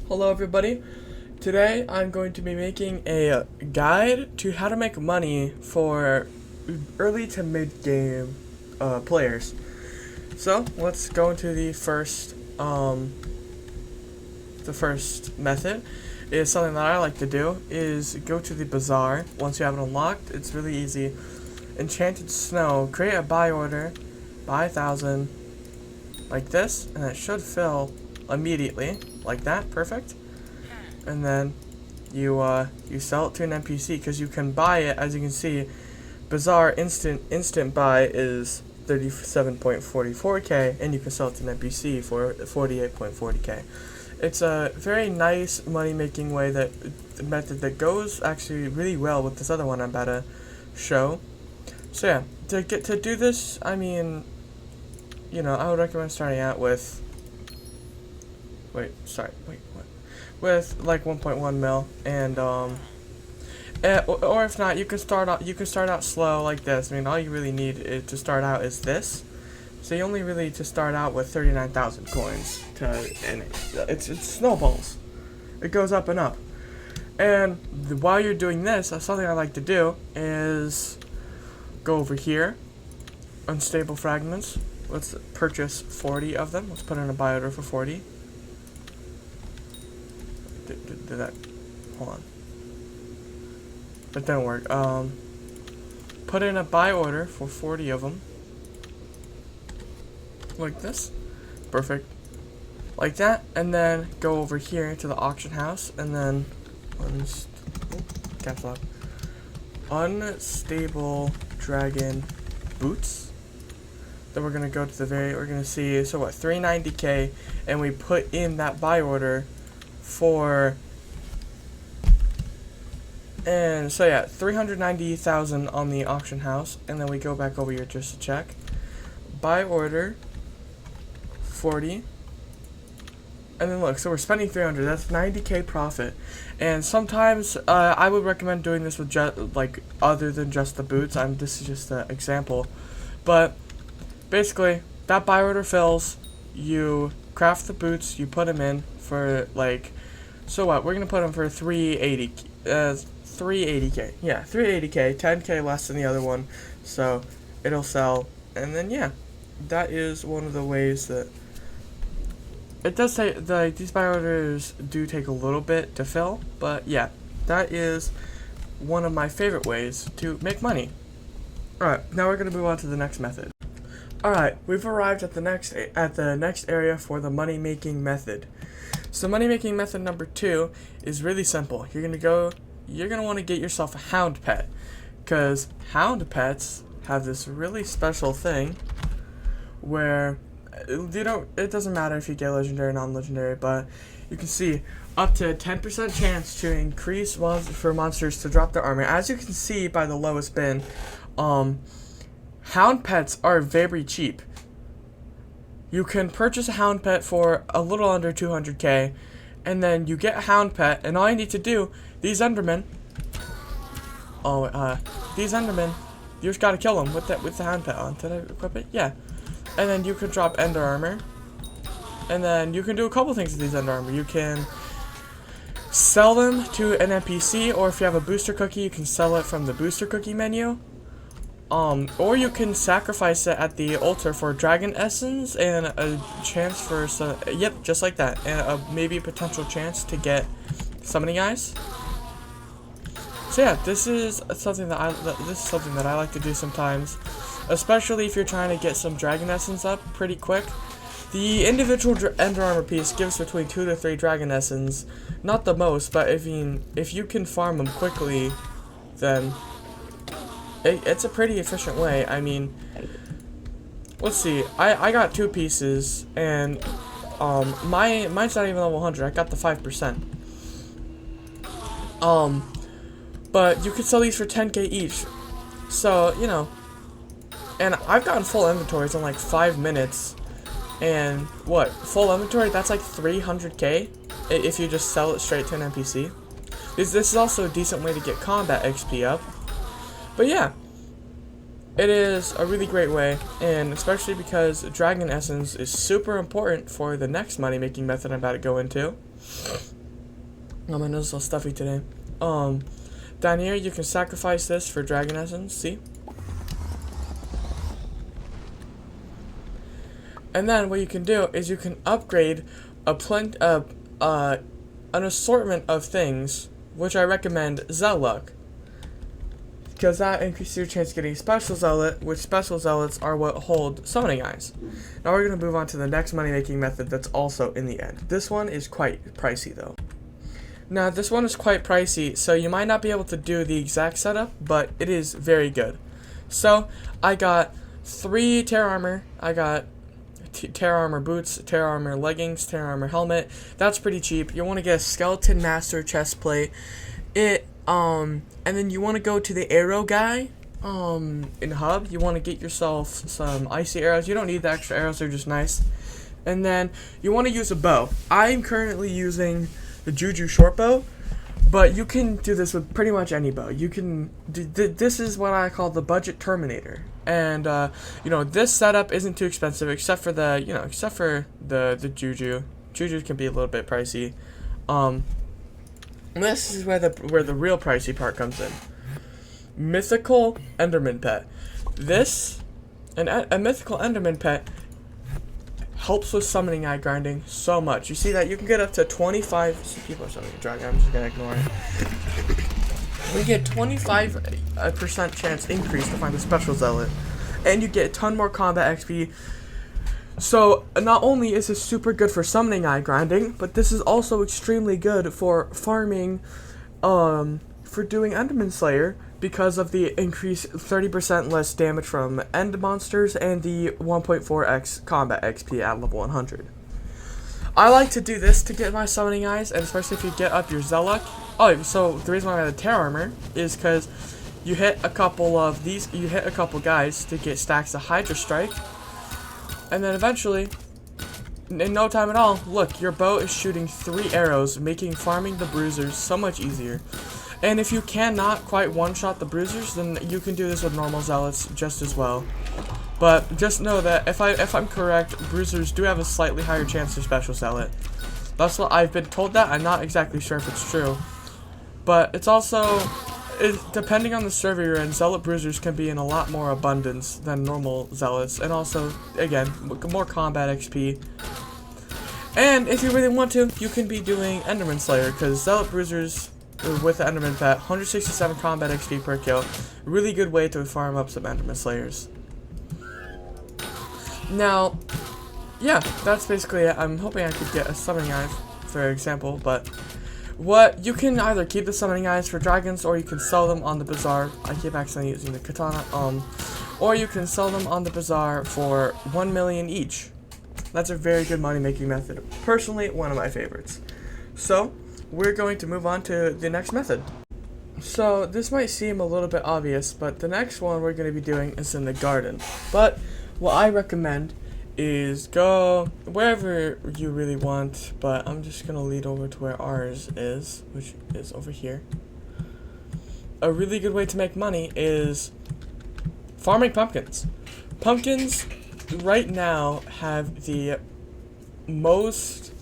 Hello everybody. Today I'm going to be making a guide to how to make money for early to mid game players. So let's go into the first method. Is something that I like to do is go to the bazaar. Once you have it unlocked, it's really easy. Enchanted snow. Create a buy order, buy 1,000 like this, and it should fill immediately like that. Perfect. And then you sell it to an NPC because you can buy it. As you can see, bazaar instant buy is 37.44k, and you can sell it to an NPC for 48.40k. It's a very nice money making method that goes actually really well with this other one I'm about to show. So yeah, to do this, I mean, I would recommend starting out with with like 1.1 mil, and or if not, you can start out slow like this. I mean, all you really need to start out is this. So you only really to start out with 39,000 coins and it's snowballs. It goes up and up. And while you're doing this, something I like to do is go over here, unstable fragments. Let's purchase 40 of them. Let's put in a buy order for 40. Did that? Hold on. That didn't work. Put in a buy order for 40 of them. Like this. Perfect. Like that. And then go over here to the auction house. And then caps lock. Unstable dragon boots. Then we're gonna go to we're gonna see, so what, 390k, and we put in that buy order for, and so yeah, 390,000 on the auction house, and then we go back over here just to check. Buy order 40, and then look, so we're spending 300. That's 90k profit. And sometimes I would recommend doing this with other than just the boots. This is just an example, but basically that buy order fills. You craft the boots, you put them in for so what? We're gonna put them for 380k. Yeah, 380k, 10k less than the other one, so it'll sell. And then yeah, that is one of the ways that it does say these buy orders do take a little bit to fill, but yeah, that is one of my favorite ways to make money. Alright, now we're gonna move on to the next method. Alright, we've arrived at the next area for the money making method. So money making method number 2 is really simple. You're gonna want to get yourself a hound pet, because hound pets have this really special thing where it doesn't matter if you get legendary or non-legendary, but you can see up to a 10% chance to increase for monsters to drop their armor. As you can see by the lowest bin, hound pets are very cheap. You can purchase a hound pet for a little under 200k, and then you get a hound pet, and all you need to do, these endermen, you just gotta kill them with the hound pet on. Did I equip it? Yeah. And then you can drop ender armor, and then you can do a couple things with these ender armor. You can sell them to an NPC, or if you have a booster cookie, you can sell it from the booster cookie menu. Or you can sacrifice it at the altar for dragon essence and a chance for just like that, and maybe a potential chance to get summoning eyes. So yeah, this is something that I like to do sometimes, especially if you're trying to get some dragon essence up pretty quick. The individual ender armor piece gives between 2 to 3 dragon essence, not the most, but if you can farm them quickly, then it's a pretty efficient way. I mean, let's see. I got 2 pieces, and mine's not even level 100. I got the 5%. But you could sell these for 10k each. So and I've gotten full inventories in like 5 minutes. And what? Full inventory? That's like 300k if you just sell it straight to an NPC. This is also a decent way to get combat XP up. But yeah, it is a really great way, and especially because dragon essence is super important for the next money making method I'm about to go into. Oh, my nose is all stuffy today. Down here, you can sacrifice this for dragon essence, see? And then what you can do is you can upgrade an assortment of things, which I recommend SkyBlock, because that increases your chance of getting special zealot, which special zealots are what hold summoning eyes. Now we're going to move on to the next money making method that's also in the end. This one is quite pricey though. Now this one is quite pricey, so you might not be able to do the exact setup, but it is very good. So I got 3 Terra Armor, I got Terra Armor boots, Terra Armor leggings, Terra Armor helmet. That's pretty cheap. You want to get a Skeleton Master chest plate. And then you want to go to the arrow guy in Hub. You want to get yourself some icy arrows. You don't need the extra arrows, they're just nice. And then you want to use a bow. I'm currently using the Juju short bow, but you can do this with pretty much any bow. You can this is what I call the budget terminator. And you know, this setup isn't too expensive except for the the Juju. Juju can be a little bit pricey. This is where the real pricey part comes in. Mythical Enderman pet. A mythical Enderman pet helps with summoning eye grinding so much. You see that you can get up to 25. People are summoning a dragon. I'm just gonna ignore it. We get 25% chance increase to find a special zealot, and you get a ton more combat XP. So not only is this super good for summoning eye grinding, but this is also extremely good for farming, for doing Enderman Slayer, because of the increased 30% less damage from end monsters and the 1.4x combat XP at level 100. I like to do this to get my summoning eyes, and especially if you get up your Zelluck. Oh, so the reason why I have the Terra Armor is because you hit a couple of these, you hit a couple guys to get stacks of Hydra Strike, and then eventually, in no time at all, look, your bow is shooting 3 arrows, making farming the bruisers so much easier. And if you cannot quite one-shot the bruisers, then you can do this with normal zealots just as well. But just know that if I'm correct, bruisers do have a slightly higher chance of special zealot. That's what I've been told. That I'm not exactly sure if it's true, but it's also depending on the server you're in. Zealot bruisers can be in a lot more abundance than normal zealots, and also again more combat XP. And if you really want to, you can be doing Enderman Slayer, because zealot bruisers with the Enderman pet, 167 combat XP per kill, really good way to farm up some Enderman Slayers. Now, yeah, that's basically it. I'm hoping I could get a summoning eye, for example, but you can either keep the summoning eyes for dragons, or you can sell them on the bazaar. I keep accidentally using the katana. Or you can sell them on the bazaar for 1 million each. That's a very good money making method. Personally, one of my favorites. So we're going to move on to the next method. So this might seem a little bit obvious, but the next one we're going to be doing is in the garden. But what I recommend is go wherever you really want, but I'm just going to lead over to where ours is, which is over here. A really good way to make money is farming pumpkins. Pumpkins right now have the most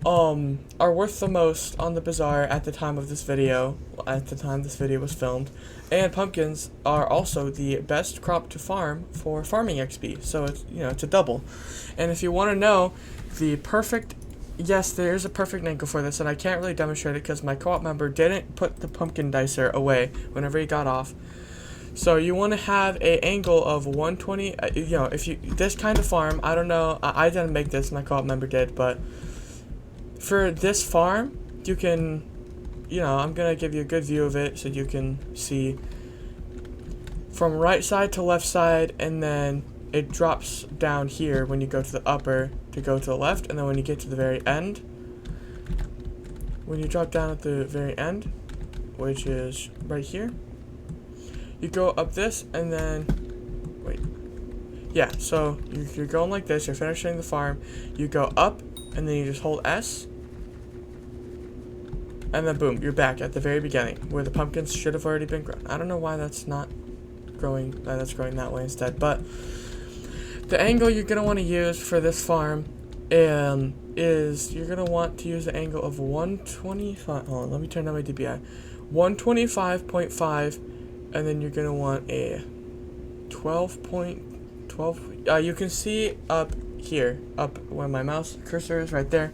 are worth the most on the bazaar at the time of this video, at the time this video was filmed, and pumpkins are also the best crop to farm for farming XP, so it's, you know, it's a double. And if you want to know the perfect, yes, there's a perfect angle for this, and I can't really demonstrate it because my co-op member didn't put the pumpkin dicer away whenever he got off. So you want to have a angle of 120, you know, if you, this kind of farm, I don't know, I didn't make this, my co-op member did, but for this farm, you can, you know, I'm going to give you a good view of it so you can see from right side to left side, and then it drops down here when you go to the upper to go to the left, and then when you get to the very end, when you drop down at the very end, which is right here, you go up this, and then, wait, yeah, so you're going like this, you're finishing the farm, you go up, and then you just hold S, and then boom, you're back at the very beginning, where the pumpkins should have already been grown. I don't know why that's not growing, that's growing that way instead, but the angle you're going to want to use for this farm is you're gonna want to use the angle of 125. Hold on, let me turn down my DPI. 125.5, and then you're gonna want a 12.12. You can see up here, up where my mouse cursor is, right there.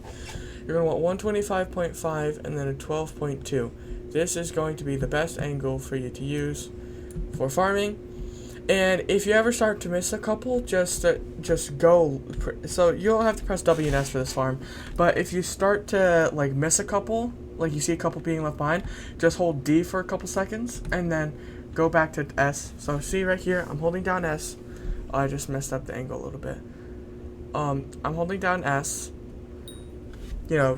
You're gonna want 125.5 and then a 12.2. This is going to be the best angle for you to use for farming. And if you ever start to miss a couple, just go. So you don't have to press W and S for this farm, but if you start to like miss a couple, like you see a couple being left behind, just hold D for a couple seconds and then go back to S. So see right here, I'm holding down S. I just messed up the angle a little bit. I'm holding down S. You know,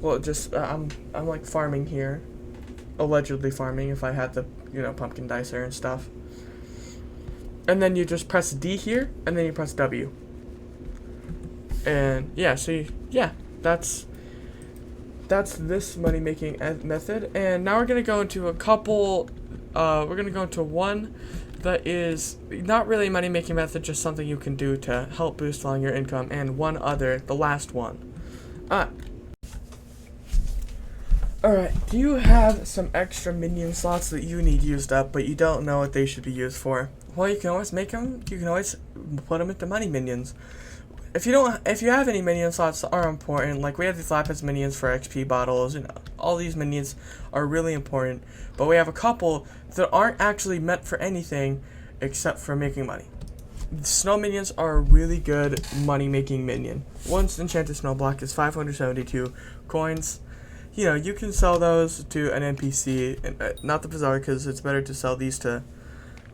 well, just I'm like farming here, allegedly farming if I had the pumpkin dicer and stuff. And then you just press D here, and then you press W. And yeah, so that's this money making method. And now we're gonna go into a couple. We're gonna go into one that is not really a money making method, just something you can do to help boost along your income. And one other, the last one. Alright, do you have some extra minion slots that you need used up, but you don't know what they should be used for? Well, you can always make them. You can always put them into money minions. If you have any minion slots that are important, like we have these lapis minions for XP bottles, and all these minions are really important. But we have a couple that aren't actually meant for anything except for making money. The snow minions are a really good money making minion. One enchanted snow block is 572 coins. You know, you can sell those to an NPC, and not the bazaar, because it's better to sell these to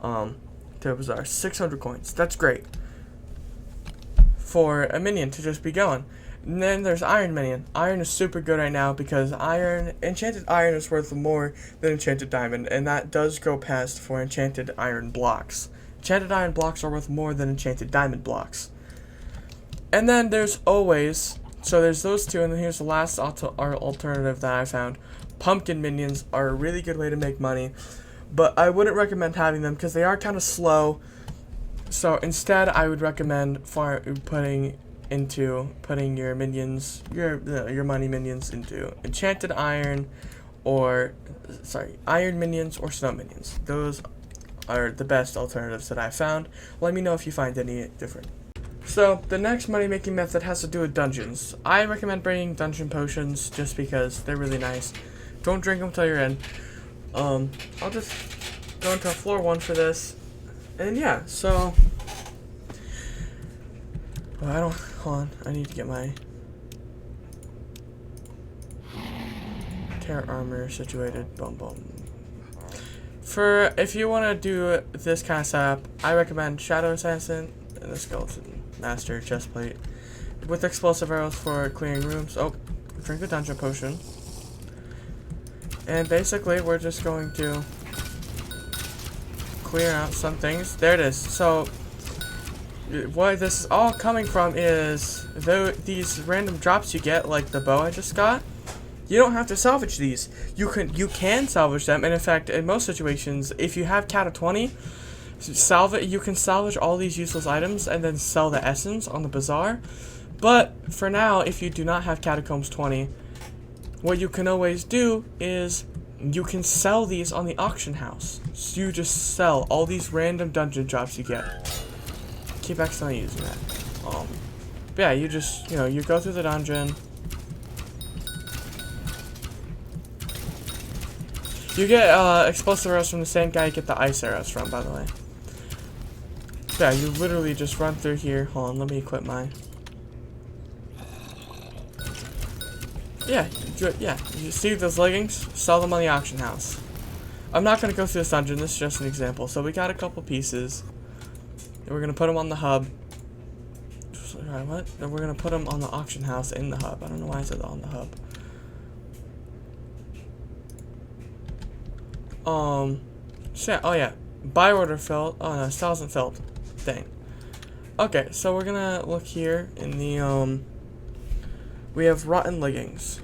a bazaar. 600 coins. That's great for a minion to just be going. And then there's iron minion. Iron is super good right now because enchanted iron is worth more than enchanted diamond, and that does go past for enchanted iron blocks. Enchanted iron blocks are worth more than enchanted diamond blocks. And then there's always. So there's those two, and then here's the last alternative that I found. Pumpkin minions are a really good way to make money, but I wouldn't recommend having them because they are kind of slow. So instead, I would recommend putting your minions, your money minions into enchanted iron, iron minions or snow minions. Those are the best alternatives that I found. Let me know if you find any different. So, the next money-making method has to do with dungeons. I recommend bringing dungeon potions just because they're really nice. Don't drink them till you're in. I'll just go into floor 1 for this. And yeah, so... Well, hold on, I need to get my... Terra armor situated. Boom, boom. If you want to do this kind of setup, I recommend Shadow Assassin and the Skeleton Master chestplate with explosive arrows for clearing rooms. Oh, drink the dungeon potion. And basically, we're just going to clear out some things. There it is. So, what this is all coming from is these random drops you get, like the bow I just got. You don't have to salvage these. You can salvage them, and in fact, in most situations, if you have Cat of 20. You can salvage all these useless items and then sell the essence on the bazaar. But for now, if you do not have Catacombs 20, what you can always do is you can sell these on the auction house. So you just sell all these random dungeon drops you get. Keep accidentally using that. But yeah, you just, you go through the dungeon. You get explosive arrows from the same guy you get the ice arrows from, by the way. Yeah, you literally just run through here. Hold on, let me equip mine. Yeah, you see those leggings? Sell them on the auction house. I'm not going to go through this dungeon, this is just an example. So we got a couple pieces. And we're going to put them on the hub. Alright, what? Then we're going to put them on the auction house in the hub. I don't know why I said on the hub. So, oh yeah. Buy order filled. Oh no, still hasn't filled. Dang. Okay, so we're gonna look here in the, we have rotten leggings.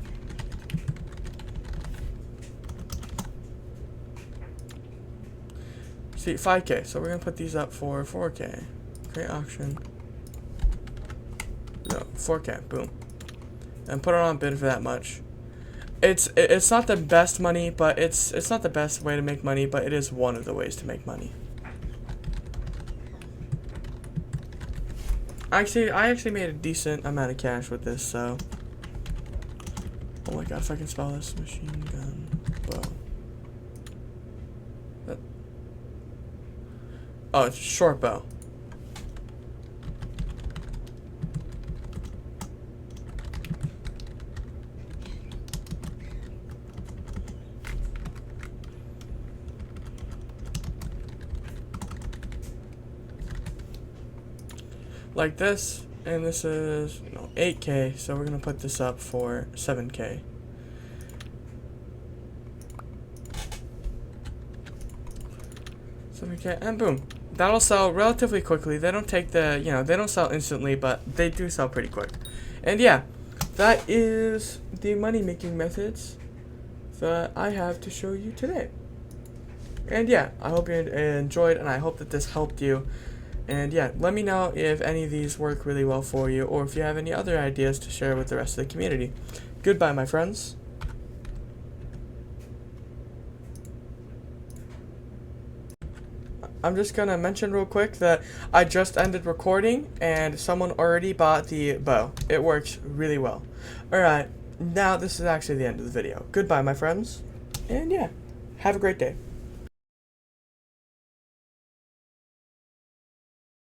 See, 5K, so we're gonna put these up for 4K. Create auction. No, 4K, boom. And put it on bid for that much. It's not the best money, but it's not the best way to make money, but it is one of the ways to make money. Actually, I actually made a decent amount of cash with this, so. Oh my god, if I can spell this. Machine gun bow. Oh, it's short bow. Like this, and this is 8K, so we're gonna put this up for 7K. And boom, that'll sell relatively quickly. They don't take the, they don't sell instantly, but they do sell pretty quick. And yeah, that is the money making methods that I have to show you today. And yeah, I hope you enjoyed, and I hope that this helped you. And yeah, let me know if any of these work really well for you, or if you have any other ideas to share with the rest of the community. Goodbye, my friends. I'm just gonna mention real quick that I just ended recording and someone already bought the bow. It works really well. Alright, now this is actually the end of the video. Goodbye, my friends. And yeah, have a great day.